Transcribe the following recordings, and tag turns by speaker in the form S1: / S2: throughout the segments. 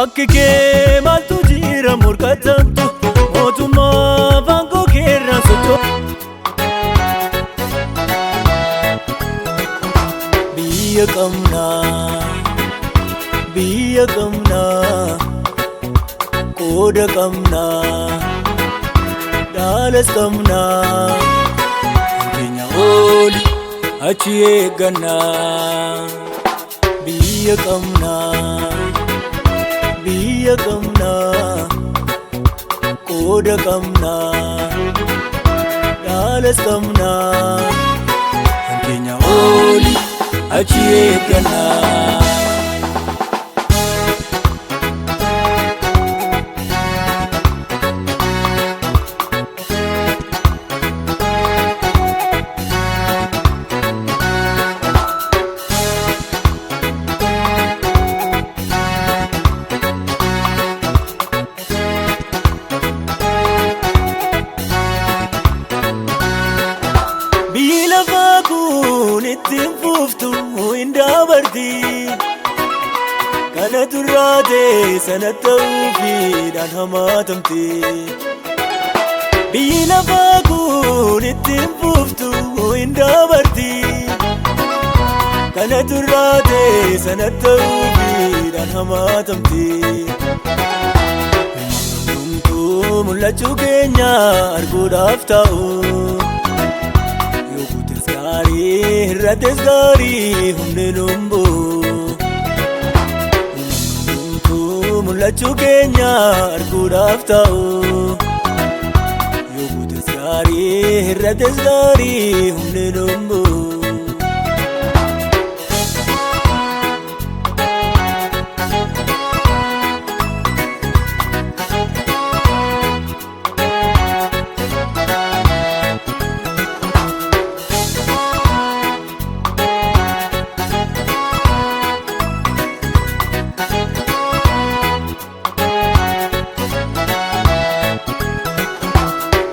S1: Akkike maltu jira murkatamtu Motuma vango kera socho Biya kamna Koda kamna Dalas kamna Kenya oli achi eegganna Biya kamna Koda kamna Dalas kamna Kenya oli achi eegganna ittiin fuftu hindabarti kana turraate sana ta'uufiidhaan hamaatamte biyyi lafaa kun ittiin fuftu hindabarti kana turraate sana ta'uufiidhaan hamaatamte hundumtuu mul'achuu keenya arguudhaaf ta'u Hirrates gari humne numbo Hundumtu mul'achuu keenya arguudhaaf ta'u Yookutes gari hirrates gari humne numbo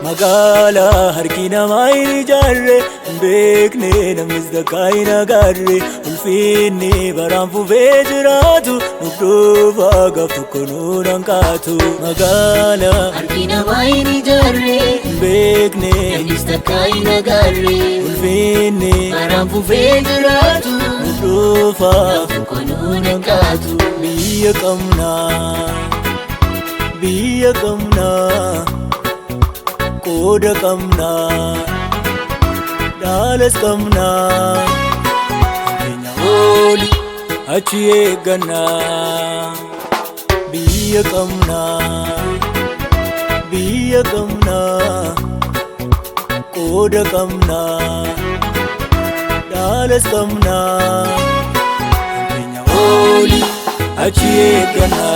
S1: Magala harki namaa ijaarre beekne namnis takkaa hin agarre ulfinni baraan fufee jiraatu nuuf dhufa gaaf tokko nuun hanqaatu Magala
S2: harki namaa ijaarre
S1: beekne
S2: namnis takkaa hin agarre
S1: ulfinni
S2: baraan fufee jiraatu
S1: nuuf dhufa
S2: gaaf tokko nuun hanqaatu
S1: Biyya kamna Koda kamna Dalas kamna Kenya oli achi eegganna Biyya kamna Koda kamna Dalas kamna Kenya oli achi eegganna